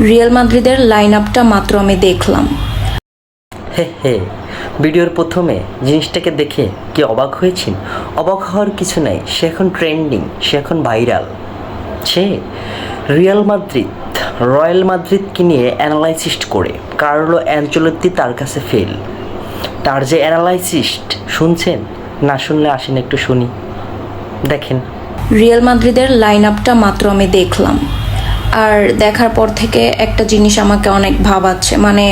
Real মাদ্রিদের line আপটা মাত্র আমি দেখলাম। হে, ভিডিওর প্রথমে জিনিসটাকে দেখে কি অবাক হয়েছেন? অবাক হওয়ার কিছু নাই, সে এখন ট্রেন্ডিং, সে এখন ভাইরাল। সে রয়্যাল মাদ্রিদকে নিয়ে অ্যানালাইসিস করে কার্লো অ্যানচেলত্তি তার কাছে ফেল। তার যে অ্যানালাইসিস শুনছেন, না শুনলে আসেন একটু শুনি, দেখেন। রিয়াল মাদ্রিদের লাইন আপটা মাত্র আমি দেখলাম, আর দেখার পর থেকে একটা জিনিস আমাকে অনেক ভাবাচ্ছে, মানে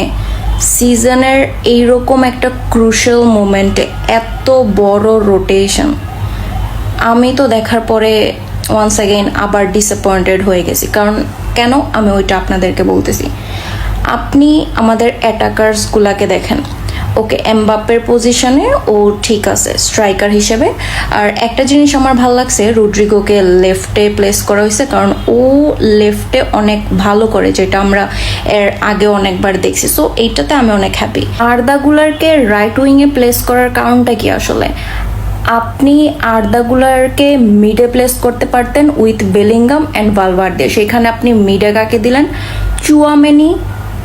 সিজনের এইরকম একটা ক্রুশাল মোমেন্টে এত বড় রোটেশন, আমি তো দেখার পরে ওয়ান্স অ্যাগেইন আবার ডিসঅ্যাপয়েন্টেড হয়ে গেছি। কারণ কেন, আমি ওইটা আপনাদেরকে বলতেছি। আপনি আমাদের অ্যাটাকার্সগুলাকে দেখেন, ওকে এমবাপ্পের পজিশনে ও ঠিক আছে স্ট্রাইকার হিসেবে। আর একটা জিনিস আমার ভালো লাগছে, রদ্রিগোকে লেফটে প্লেস করা হয়েছে, কারণ ও লেফটে অনেক ভালো করে, যেটা আমরা এর আগে অনেকবার দেখছি। সো এইটাতে আমি অনেক হ্যাপি। আর্দা গুলারকে রাইট উইংয়ে প্লেস করার কারণটা কি আসলে? আপনি আর্দাগুলারকে মিডে প্লেস করতে পারতেন উইথ বেলিংগাম অ্যান্ড ভালভার্দে, সেখানে আপনি মিডে কাকে দিলেন? চুয়ামেনি,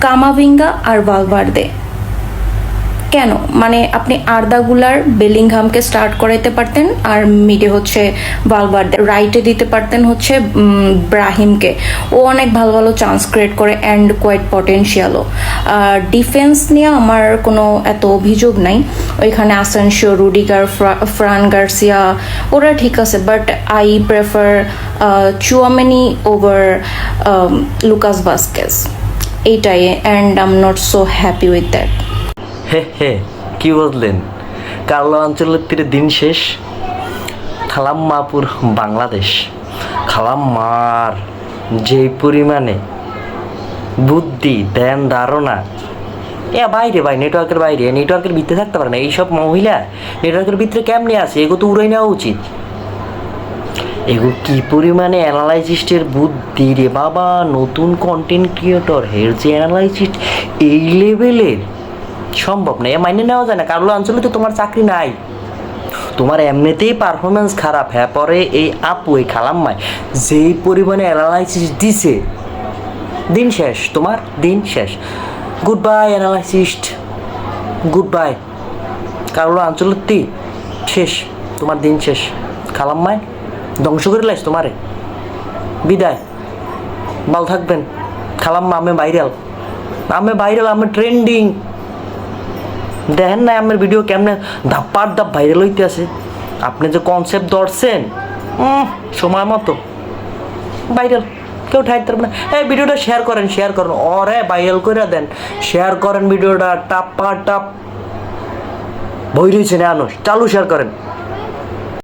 কামাভিঙ্গা আর ভালভার্দে। কেন? মানে আপনি আর্দাগুলার বেলিংহামকে স্টার্ট করাইতে পারতেন, আর মিডে হচ্ছে ভালভার্দে, রাইটে দিতে পারতেন হচ্ছে ব্রাহিমকে। ও অনেক ভালো ভালো চান্স ক্রিয়েট করে অ্যান্ড কোয়াইট পটেনশিয়ালও। ডিফেন্স নিয়ে আমার কোনো এত অভিযোগ নাই, ওইখানে আসানসিও, রুডিগার, ফ্রান গার্সিয়া ওরা ঠিক আছে, but I prefer Tchouameni over Lucas Vazquez, এইটাই। And I am not so happy with that. Hey, কি বললেন? কার্লো আনচেলত্তির দিন শেষ। খালাম্মাপুর বাংলাদেশ, খালাম্মার যে পরিমাণে বুদ্ধি ধ্যান ধারণা, বাইরে ভাই, নেটওয়ার্কের ভিতরে থাকতে পারে না এইসব মহিলা। নেটওয়ার্কের ভিতরে কেমনি আছে, এগো তো উড়াই নেওয়া উচিত। এগো কি পরিমাণে অ্যানালাইসিস্টের বুদ্ধি রে বাবা! নতুন কন্টেন্ট ক্রিয়েটর হের যে অ্যানালাইসিস্ট এই লেভেলের সম্ভব না, মাইনে নেওয়া যায় না। কার্লো আনচেলত্তি তো তোমার চাকরি নাই, তোমার এমনিতেই পারফরমেন্স খারাপ, হ্যাঁ পরে এই আপু, এই খালাম্মায় যেই পরিমাণে অ্যানালাইসিস দিছে, দিন শেষ, তোমার দিন শেষ। Good bye analyst, good bye Carlo Ancelotti, শেষ, তোমার দিন শেষ। খালাম্মায় ধ্বংস করে লাইস তোমারে, বিদায়, ভালো থাকবেন। খালাম্মা আমি ভাইরাল, আমি ট্রেন্ডিং। দেখেন না আমার ভিডিও কেমনে ধাপ্পার ধাপ ভাইরাল হইতে আছে। আপনি যে কনসেপ্ট ধরছেন সময় মতো ভাইরাল, কেউ ঠাইতে পারবে না। এই ভিডিওটা শেয়ার করেন, ওরে ভাইরাল করে দেন, শেয়ার করেন ভিডিওটা, টাপ বই রয়েছে না, চালু শেয়ার করেন।